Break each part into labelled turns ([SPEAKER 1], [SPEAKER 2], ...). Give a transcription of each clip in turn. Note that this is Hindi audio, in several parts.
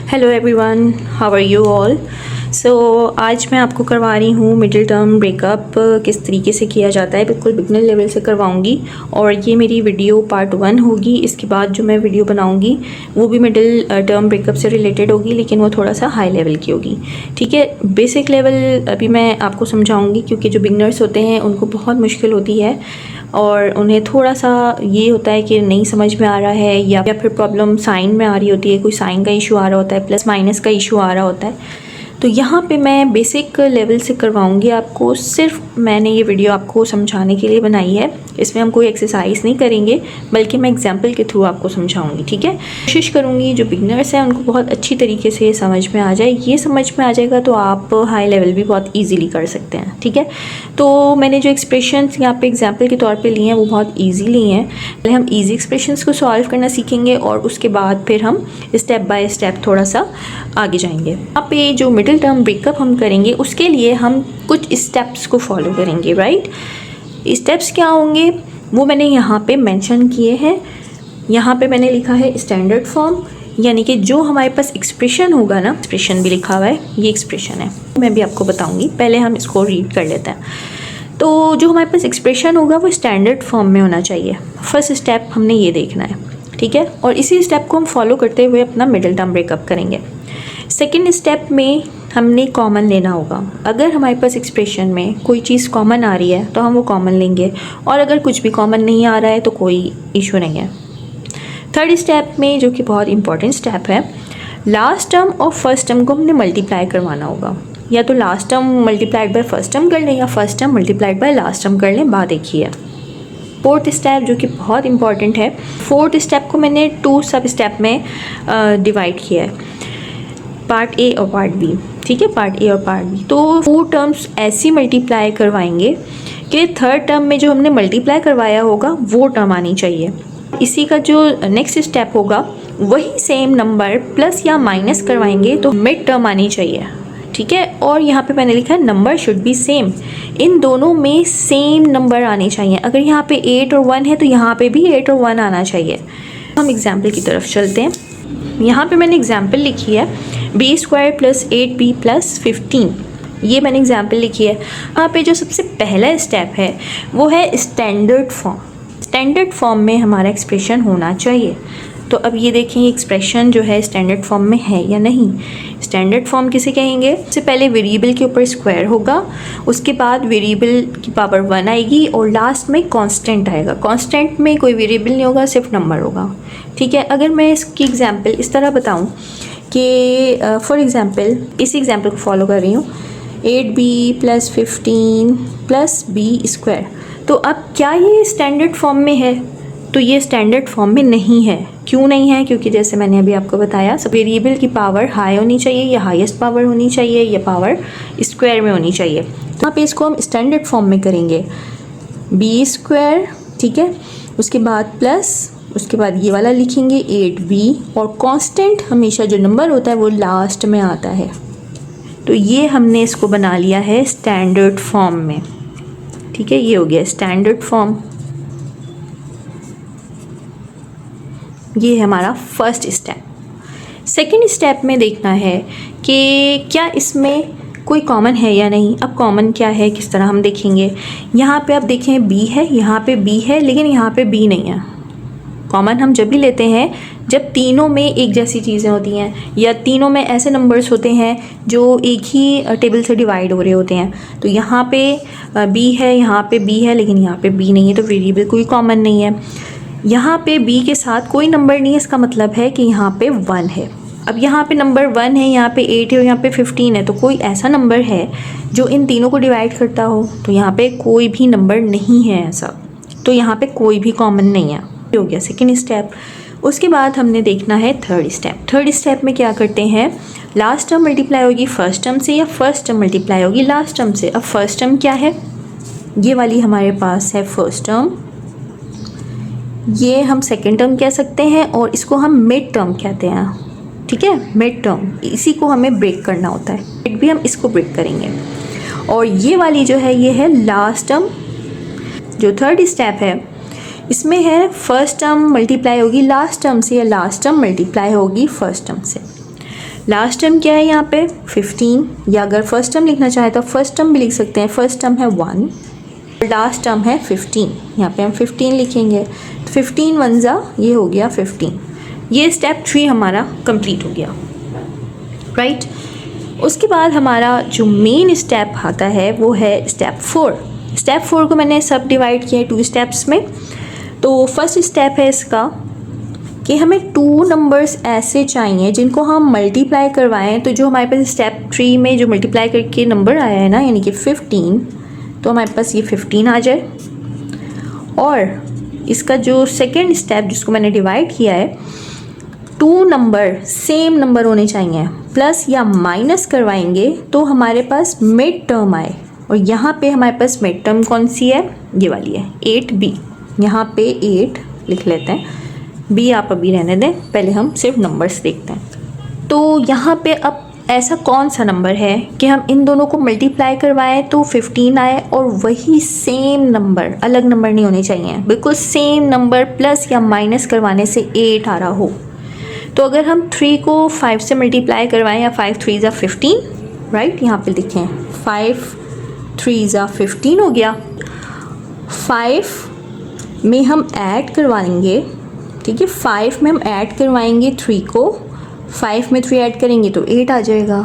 [SPEAKER 1] Hello everyone, how are you all. So आज मैं आपको करवा रही हूँ मिडिल टर्म ब्रेकअप किस तरीके से किया जाता है। बिल्कुल बिगनर लेवल से करवाऊँगी और ये मेरी वीडियो पार्ट 1 होगी। इसके बाद जो मैं वीडियो बनाऊँगी वो भी मिडिल टर्म ब्रेकअप से रिलेटेड होगी, लेकिन वो थोड़ा सा हाई लेवल की होगी। ठीक है, बेसिक लेवल अभी मैं आपको समझाऊँगी, क्योंकि जो बिगनर्स होते हैं उनको बहुत मुश्किल होती है और उन्हें थोड़ा सा ये होता है कि नहीं समझ में आ रहा है, या फिर प्रॉब्लम साइन में आ रही होती है, कोई साइन का इशू आ रहा होता है, प्लस माइनस का इशू आ रहा होता है। तो यहाँ पे मैं बेसिक लेवल से करवाऊँगी आपको। सिर्फ मैंने ये वीडियो आपको समझाने के लिए बनाई है, इसमें हम कोई एक्सरसाइज नहीं करेंगे, बल्कि मैं एग्जांपल के थ्रू आपको समझाऊंगी। ठीक है, कोशिश करूँगी जो बिगनर्स हैं उनको बहुत अच्छी तरीके से समझ में आ जाए। ये समझ में आ जाएगा तो आप हाई लेवल भी बहुत ईजीली कर सकते हैं। ठीक है, तो मैंने जो एक्सप्रेशंस यहाँ पे एग्जाम्पल के तौर पर लिए हैं वो बहुत ईजीली हैं। पहले हम ईजी एक्सप्रेशंस को सॉल्व करना सीखेंगे और उसके बाद फिर हम स्टेप बाय स्टेप थोड़ा सा आगे जाएंगे। यहाँ पे जो मिडिल टर्म ब्रेकअप हम करेंगे उसके लिए हम कुछ स्टेप्स को फॉलो करेंगे। राइट, स्टेप्स क्या होंगे वो मैंने यहाँ पे मेंशन किए हैं। यहाँ पे मैंने लिखा है स्टैंडर्ड फॉर्म, यानी कि जो हमारे पास एक्सप्रेशन होगा ना, एक्सप्रेशन भी लिखा हुआ है, ये एक्सप्रेशन है, मैं भी आपको बताऊंगी। पहले हम इसको रीड कर लेते हैं। तो जो हमारे पास एक्सप्रेशन होगा वो स्टैंडर्ड फॉर्म में होना चाहिए। फर्स्ट स्टेप हमने ये देखना है। ठीक है, और इसी स्टेप को हम फॉलो करते हुए अपना मिडिल टर्म ब्रेकअप करेंगे। सेकेंड स्टेप में हमने कॉमन लेना होगा। अगर हमारे पास एक्सप्रेशन में कोई चीज़ कॉमन आ रही है तो हम वो कॉमन लेंगे, और अगर कुछ भी कॉमन नहीं आ रहा है तो कोई इशू नहीं है। थर्ड स्टेप में, जो कि बहुत इंपॉर्टेंट स्टेप है, लास्ट टर्म और फर्स्ट टर्म को हमने मल्टीप्लाई करवाना होगा। या तो last term multiplied by first term कर लें, या first term multiplied by last term कर लें, बात एक ही है। फोर्थ स्टेप जो कि बहुत इंपॉर्टेंट है, फोर्थ स्टेप को मैंने 2 सब स्टेप में डिवाइड किया है, पार्ट ए और पार्ट बी। ठीक है, पार्ट ए और पार्ट बी। तो 4 टर्म्स ऐसी मल्टीप्लाई करवाएंगे कि थर्ड टर्म में जो हमने मल्टीप्लाई करवाया होगा वो टर्म आनी चाहिए। इसी का जो नेक्स्ट स्टेप होगा वही सेम नंबर प्लस या माइनस करवाएंगे तो मिड टर्म आनी चाहिए। ठीक है, और यहाँ पे मैंने लिखा है नंबर शुड बी सेम। इन दोनों में सेम नंबर आने चाहिए। अगर यहाँ पे 8 और 1 है तो यहाँ पे भी 8 और 1 आना चाहिए। हम एग्जाम्पल की तरफ चलते हैं। यहाँ पे मैंने एग्जाम्पल लिखी है b² + 8b + 15। ये मैंने एग्जाम्पल लिखी है। यहाँ पे जो सबसे पहला स्टेप है वो है स्टैंडर्ड फॉर्म। स्टैंडर्ड फॉर्म में हमारा एक्सप्रेशन होना चाहिए। तो अब ये देखें एक्सप्रेशन जो है स्टैंडर्ड फॉर्म में है या नहीं। स्टैंडर्ड फॉर्म किसे कहेंगे? सबसे पहले वेरिएबल के ऊपर स्क्वायर होगा, उसके बाद वेरिएबल की पावर 1 आएगी और लास्ट में कांस्टेंट आएगा। कांस्टेंट में कोई वेरिएबल नहीं होगा, सिर्फ नंबर होगा। ठीक है, अगर मैं इसकी एग्जांपल इस तरह बताऊं कि फॉर एग्जांपल इस एग्जांपल को फॉलो कर रही हूँ, 8b + 15 + b²। तो अब क्या ये स्टैंडर्ड फॉर्म में है? तो ये स्टैंडर्ड फॉर्म में नहीं है। क्यों नहीं है? क्योंकि जैसे मैंने अभी आपको बताया, सब वेरिएबल की पावर हाई होनी चाहिए, या हाईएस्ट पावर होनी चाहिए, या पावर स्क्वायर में होनी चाहिए। तो यहाँ पे इसको हम स्टैंडर्ड फॉर्म में करेंगे, b²। ठीक है, उसके बाद प्लस, उसके बाद ये वाला लिखेंगे 8b, और कांस्टेंट हमेशा जो नंबर होता है वो लास्ट में आता है। तो ये हमने इसको बना लिया है स्टैंडर्ड फॉर्म में। ठीक है, ये हो गया स्टैंडर्ड फॉर्म। ये है हमारा फर्स्ट स्टेप। सेकंड स्टेप में देखना है कि क्या इसमें कोई कॉमन है या नहीं। अब कॉमन क्या है, किस तरह हम देखेंगे। यहाँ पे आप देखें b है, यहाँ पे b है, लेकिन यहाँ पे b नहीं है। कॉमन हम जब भी लेते हैं जब तीनों में एक जैसी चीज़ें होती हैं, या तीनों में ऐसे नंबर्स होते हैं जो एक ही टेबल से डिवाइड हो रहे होते हैं। तो यहाँ पे b है, यहाँ पे b है, लेकिन यहाँ पे b नहीं है, तो वेरिएबल कोई कॉमन नहीं है। यहाँ पे b के साथ कोई नंबर नहीं है, इसका मतलब है कि यहाँ पे 1 है। अब यहाँ पे नंबर 1 है, यहाँ पे 8 है और यहाँ पे 15 है, तो कोई ऐसा नंबर है जो इन तीनों को डिवाइड करता हो। तो यहाँ पे कोई भी नंबर नहीं है ऐसा, तो यहाँ पे कोई भी कॉमन नहीं है। हो गया सेकेंड स्टेप। उसके बाद हमने देखना है थर्ड स्टेप। थर्ड स्टेप में क्या करते हैं, लास्ट टर्म मल्टीप्लाई होगी फर्स्ट टर्म से, या फर्स्ट टर्म मल्टीप्लाई होगी लास्ट टर्म से। अब फर्स्ट टर्म क्या है, ये वाली हमारे पास है फर्स्ट टर्म, ये हम सेकेंड टर्म कह सकते हैं, और इसको हम मिड टर्म कहते हैं। ठीक है, मिड टर्म, इसी को हमें ब्रेक करना होता है, मिड भी हम इसको ब्रेक करेंगे। और ये वाली जो है ये है लास्ट टर्म। जो थर्ड स्टेप है इसमें है फर्स्ट टर्म मल्टीप्लाई होगी लास्ट टर्म से, या लास्ट टर्म मल्टीप्लाई होगी फर्स्ट टर्म से। लास्ट टर्म क्या है यहाँ पे 15, या अगर फर्स्ट टर्म लिखना चाहे तो फर्स्ट टर्म भी लिख सकते हैं। फर्स्ट टर्म है 1, लास्ट टर्म है 15, यहाँ पे हम 15 लिखेंगे। तो 15 1 जा ये हो गया 15। ये स्टेप 3 हमारा कंप्लीट हो गया, राइट। उसके बाद हमारा जो मेन स्टेप आता है वो है स्टेप 4। स्टेप 4 को मैंने सब डिवाइड किया है 2 स्टेप्स में। तो फर्स्ट स्टेप है इसका कि हमें 2 नंबर्स ऐसे चाहिए जिनको हम मल्टीप्लाई करवाएं। तो जो हमारे पास स्टेप 3 में जो मल्टीप्लाई करके नंबर आया है ना, यानी कि 15, तो हमारे पास ये 15 आ जाए। और इसका जो सेकेंड स्टेप जिसको मैंने डिवाइड किया है, 2 नंबर सेम नंबर होने चाहिए, प्लस या माइनस करवाएंगे तो हमारे पास मिड टर्म आए। और यहाँ पे हमारे पास मिड टर्म कौन सी है, ये वाली है 8b। यहाँ पे 8 लिख लेते हैं, b आप अभी रहने दें, पहले हम सिर्फ नंबर्स देखते हैं। तो यहाँ पे अब ऐसा कौन सा नंबर है कि हम इन दोनों को मल्टीप्लाई करवाएं तो 15 आए, और वही सेम नंबर, अलग नंबर नहीं होने चाहिए, बिल्कुल सेम नंबर प्लस या माइनस करवाने से 8 आ रहा हो। तो अगर हम 3 को 5 से मल्टीप्लाई करवाएं, या 5 3 ज़ा 15, राइट, यहाँ पे लिखें 5 3 ज़ा 15 हो गया। 5 में हम ऐड करवाएंगे, ठीक है, 5 में हम ऐड करवाएंगे 3 को, 5 में 3 ऐड करेंगे तो 8 आ जाएगा,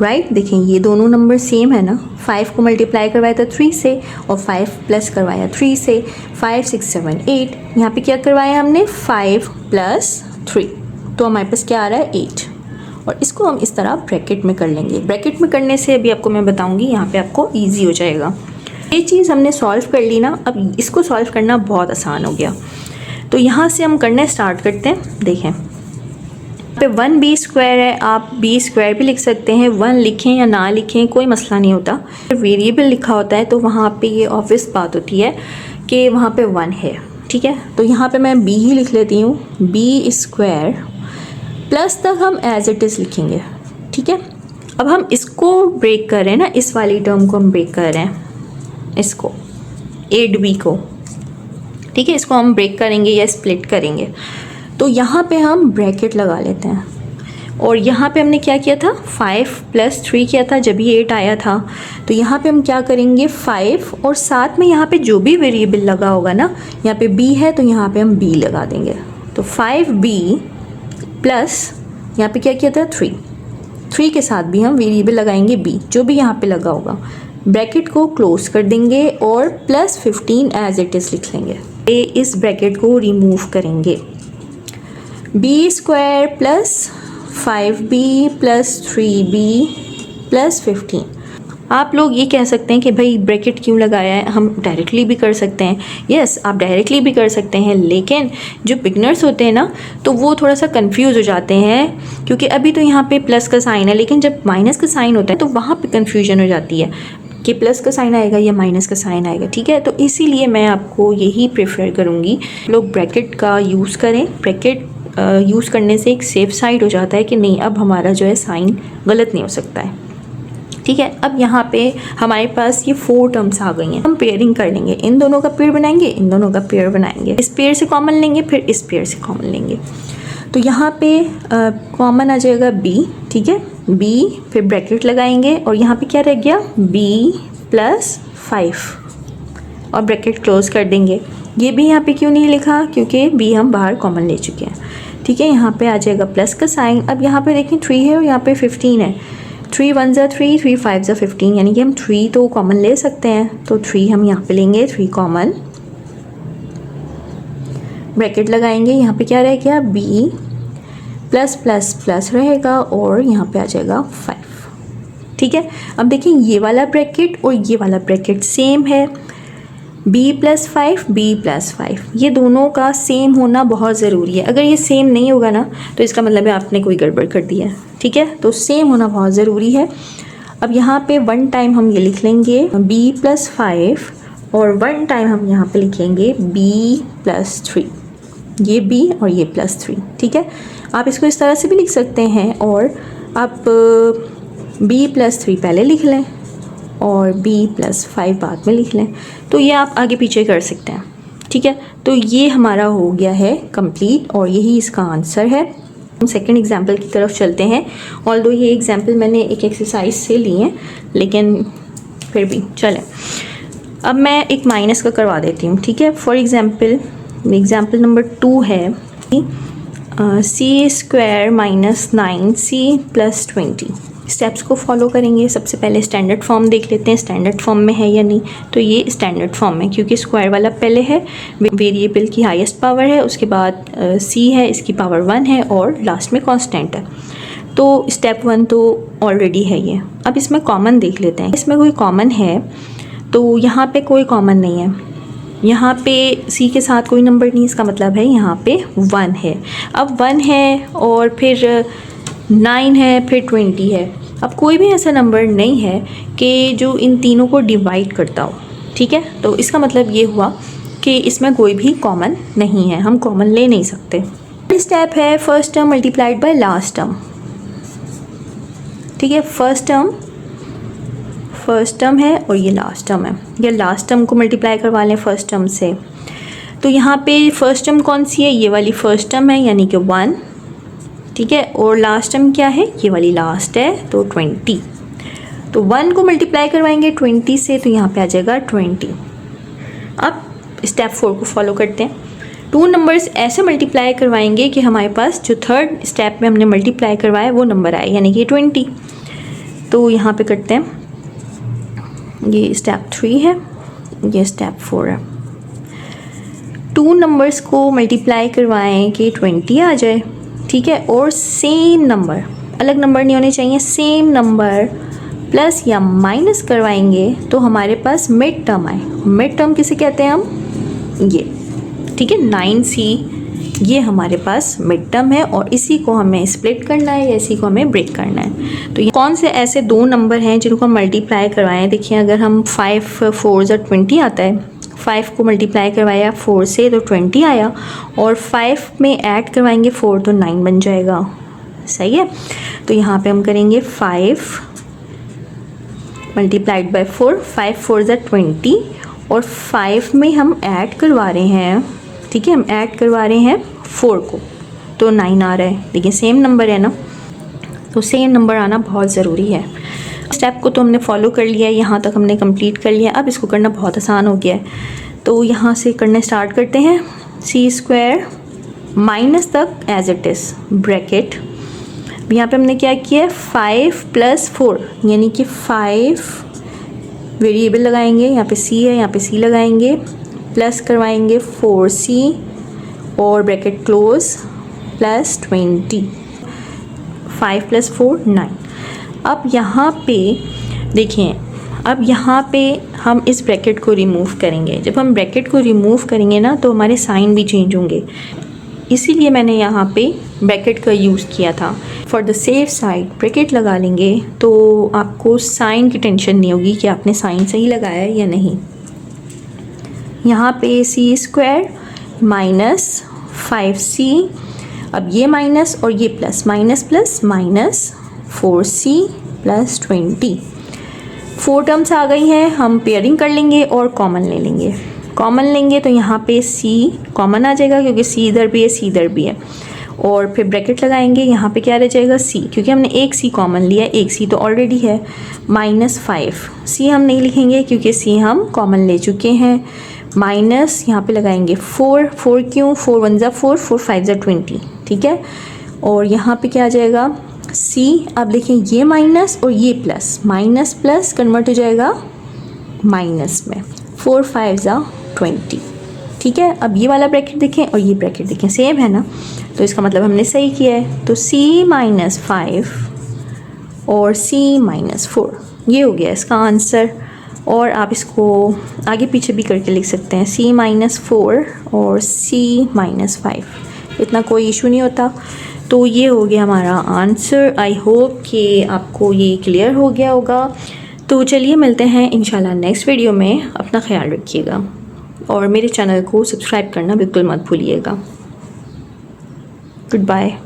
[SPEAKER 1] राइट। देखें ये दोनों नंबर सेम है ना, 5 को मल्टीप्लाई करवाया था 3 से और 5 प्लस करवाया 3 से, 5 6 7 8। यहाँ पे क्या करवाया हमने, 5 प्लस 3, तो हमारे पास क्या आ रहा है 8। और इसको हम इस तरह ब्रैकेट में कर लेंगे। ब्रैकेट में करने से अभी आपको मैं बताऊँगी, यहाँ पर आपको ईजी हो जाएगा। ये चीज़ हमने सॉल्व कर ली ना, अब इसको सॉल्व करना बहुत आसान हो गया। तो यहाँ से हम करना स्टार्ट करते हैं। देखें पे 1b² है, आप b² भी लिख सकते हैं, 1 लिखें या ना लिखें कोई मसला नहीं होता। वेरिएबल लिखा होता है तो वहाँ पे ये ऑब्वियस बात होती है कि वहाँ पे 1 है, ठीक है। तो यहाँ पे मैं b ही लिख लेती हूँ, b² प्लस तक हम एज इट इज़ लिखेंगे, ठीक है। अब हम इसको ब्रेक कर रहे हैं ना, इस वाली टर्म को हम ब्रेक कर रहे हैं, इसको 8b को, ठीक है, इसको हम ब्रेक करेंगे या स्प्लिट करेंगे। तो यहाँ पे हम ब्रैकेट लगा लेते हैं। और यहाँ पे हमने क्या किया था, 5 प्लस 3 किया था जब ये 8 आया था। तो यहाँ पे हम क्या करेंगे, 5 और साथ में यहाँ पे जो भी वेरिएबल लगा होगा ना, यहाँ पे b है तो यहाँ पे हम b लगा देंगे। तो 5b प्लस यहाँ पे क्या किया था 3 के साथ भी हम वेरिएबल लगाएंगे b, जो भी यहाँ पे लगा होगा। ब्रैकेट को क्लोज कर देंगे और प्लस 15 एज इट इज़ लिख लेंगे। इस ब्रैकेट को रिमूव करेंगे। b² plus 5b plus 3b plus 15। आप लोग ये कह सकते हैं कि भाई ब्रैकेट क्यों लगाया है, हम डायरेक्टली भी कर सकते हैं। यस, आप डायरेक्टली भी कर सकते हैं, लेकिन जो बिगनर्स होते हैं ना, तो वो थोड़ा सा कंफ्यूज हो जाते हैं, क्योंकि अभी तो यहाँ पे प्लस का साइन है, लेकिन जब माइनस का साइन होता है तो वहाँ पे कंफ्यूजन हो जाती है कि प्लस का साइन आएगा या माइनस का साइन आएगा, ठीक है। तो इसीलिए मैं आपको यही प्रेफर करूँगी, लोग ब्रैकेट का यूज़ करें। ब्रैकेट यूज़ करने से एक सेफ साइड हो जाता है कि नहीं, अब हमारा जो है साइन गलत नहीं हो सकता है, ठीक है। अब यहाँ पे हमारे पास ये 4 टर्म्स आ गई हैं, हम पेयरिंग कर लेंगे, इन दोनों का पेयर बनाएंगे, इन दोनों का पेयर बनाएंगे, इस पेयर से कॉमन लेंगे, फिर इस पेयर से कॉमन लेंगे। तो यहाँ पे कॉमन आ जाएगा b, ठीक है, b, फिर ब्रैकेट लगाएंगे और यहाँ पे क्या रह गया, b प्लस 5 और ब्रैकेट क्लोज कर देंगे। ये भी यहाँ पे क्यों नहीं लिखा, क्योंकि b हम बाहर कॉमन ले चुके हैं, ठीक है। यहाँ पे आ जाएगा प्लस का साइन। अब यहाँ पे देखें 3 है और यहाँ पे 15 है, 3 1 ज़ा 3, 3 5 ज़ा 15, यानी कि हम 3 तो कॉमन ले सकते हैं। तो 3 हम यहाँ पे लेंगे, 3 कॉमन, ब्रैकेट लगाएंगे, यहाँ पे क्या रह गया, b प्लस प्लस प्लस रहेगा और यहाँ पे आ जाएगा 5, ठीक है। अब देखिए ये वाला ब्रैकेट और ये वाला ब्रैकेट सेम है, b प्लस 5, b प्लस 5, ये दोनों का सेम होना बहुत ज़रूरी है। अगर ये सेम नहीं होगा ना, तो इसका मतलब है आपने कोई गड़बड़ कर दिया है, ठीक है। तो सेम होना बहुत ज़रूरी है। अब यहाँ पे 1 टाइम हम ये लिख लेंगे b प्लस 5 और 1 टाइम हम यहाँ पे लिखेंगे b प्लस 3, ये b और ये प्लस 3, ठीक है। आप इसको इस तरह से भी लिख सकते हैं, और आप b प्लस 3 पहले लिख लें और b प्लस 5 बाद में लिख लें, तो ये आप आगे पीछे कर सकते हैं, ठीक है। तो ये हमारा हो गया है कंप्लीट और यही इसका आंसर है। हम सेकंड एग्जाम्पल की तरफ चलते हैं। ऑल्दो ये एग्जाम्पल मैंने एक एक्सरसाइज से लिए हैं, लेकिन फिर भी चलें। अब मैं एक माइनस का करवा देती हूँ, ठीक है। फॉर एग्जाम्पल नंबर 2 है c² minus 9c plus 20। Steps को फॉलो करेंगे। सबसे पहले स्टैंडर्ड फॉर्म देख लेते हैं, स्टैंडर्ड फॉर्म में है या नहीं। तो ये स्टैंडर्ड फॉर्म है क्योंकि स्क्वायर वाला पहले है, वेरिएबल की हाईएस्ट पावर है, उसके बाद c है, इसकी पावर 1 है और लास्ट में कांस्टेंट है। तो स्टेप 1 तो ऑलरेडी है ये। अब इसमें कॉमन देख लेते हैं। इसमें कोई कॉमन है तो यहाँ पे कोई कॉमन नहीं है, यहाँ पे c के साथ कोई नंबर नहीं, इसका मतलब है यहाँ पे 1 है। अब 1 है और फिर 9 है, फिर 20 है। अब कोई भी ऐसा नंबर नहीं है कि जो इन तीनों को डिवाइड करता हो, ठीक है। तो इसका मतलब ये हुआ कि इसमें कोई भी कॉमन नहीं है, हम कॉमन ले नहीं सकते। स्टेप है first term multiplied by last term, ठीक है। फर्स्ट टर्म है और ये लास्ट टर्म है, ये लास्ट टर्म को मल्टीप्लाई करवा लें फर्स्ट टर्म से। तो यहाँ पे फर्स्ट टर्म कौन सी है, ये वाली फर्स्ट टर्म है यानी कि 1, ठीक है। और लास्ट टर्म क्या है, ये वाली लास्ट है, तो 20। तो 1 को मल्टीप्लाई करवाएंगे 20 से, तो यहाँ पे आ जाएगा 20। अब स्टेप 4 को फॉलो करते हैं। 2 नंबर्स ऐसे मल्टीप्लाई करवाएंगे कि हमारे पास जो थर्ड स्टेप में हमने मल्टीप्लाई करवाया वो नंबर आए, यानी कि 20। तो यहाँ पे करते हैं, ये स्टेप 3 है, ये स्टेप 4 है। 2 नंबर्स को मल्टीप्लाई करवाएं कि 20 आ जाए, ठीक है। और सेम नंबर, अलग नंबर नहीं होने चाहिए, सेम नंबर प्लस या माइनस करवाएंगे तो हमारे पास मिड टर्म आए। मिड टर्म किसे कहते हैं हम, ये, ठीक है। 9c ये हमारे पास मिड टर्म है और इसी को हमें स्प्लिट करना है या इसी को हमें ब्रेक करना है। तो ये कौन से ऐसे 2 नंबर हैं जिनको हम मल्टीप्लाई करवाएं। देखिए अगर हम 5 4 और 20 आता है, 5 को मल्टीप्लाई करवाया 4 से तो 20 आया, और 5 में ऐड करवाएंगे 4 तो 9 बन जाएगा, सही है। तो यहाँ पे हम करेंगे 5 मल्टीप्लाइड बाय 4, 5 4 20, और 5 में हम ऐड करवा रहे हैं, ठीक है, हम ऐड करवा रहे हैं 4 को, तो 9 आ रहा है। देखिए सेम नंबर है ना, तो सेम नंबर आना बहुत ज़रूरी है। स्टेप को तो हमने फॉलो कर लिया है, यहाँ तक हमने कंप्लीट कर लिया। अब इसको करना बहुत आसान हो गया है, तो यहाँ से करना स्टार्ट करते हैं। c² माइनस तक एज इट इज़ ब्रैकेट। यहाँ पे हमने क्या किया है, 5 + 4 यानी कि 5 वेरिएबल लगाएंगे, यहाँ पे c है, यहाँ पे c लगाएंगे, प्लस करवाएंगे 4c और ब्रैकेट क्लोज प्लस 20, 5 + 4 9। अब यहाँ पे देखिए, अब यहाँ पे हम इस ब्रैकेट को रिमूव करेंगे। जब हम ब्रैकेट को रिमूव करेंगे ना तो हमारे साइन भी चेंज होंगे, इसीलिए मैंने यहाँ पे ब्रैकेट का यूज़ किया था। For the safe side bracket लगा लेंगे तो आपको साइन की टेंशन नहीं होगी कि आपने साइन सही लगाया है या नहीं। यहाँ पे c² माइनस 5c, अब ये माइनस और ये plus, minus plus minus 4c plus 20। 4 terms आ गई हैं, हम पेयरिंग कर लेंगे और कॉमन ले लेंगे। कॉमन लेंगे तो यहाँ पे c कॉमन आ जाएगा क्योंकि c इधर भी है, c इधर भी है, और फिर ब्रैकेट लगाएंगे। यहाँ पे क्या रह जाएगा, c, क्योंकि हमने एक c कॉमन लिया, एक c तो ऑलरेडी है, माइनस 5। c हम नहीं लिखेंगे क्योंकि c हम कॉमन ले चुके हैं, माइनस यहाँ पे लगाएंगे 4 क्यों, 4 1 ज़ा 4, 4 5 ज़ा 20, ठीक है। और यहाँ पे क्या आ जाएगा c। अब देखें ये माइनस और ये प्लस, माइनस प्लस कन्वर्ट हो जाएगा माइनस में, 4 5 ज़ा 20, ठीक है। अब ये वाला ब्रैकेट देखें और ये ब्रैकेट देखें, सेम है ना, तो इसका मतलब हमने सही किया है। तो c - 5 और c - 4, ये हो गया इसका आंसर। और आप इसको आगे पीछे भी करके लिख सकते हैं, c - 4 और c - 5, इतना कोई इशू नहीं होता। तो ये हो गया हमारा आंसर। आई होप कि आपको ये क्लियर हो गया होगा। तो चलिए मिलते हैं इंशाल्लाह नेक्स्ट वीडियो में। अपना ख्याल रखिएगा और मेरे चैनल को सब्सक्राइब करना बिल्कुल मत भूलिएगा। Good bye.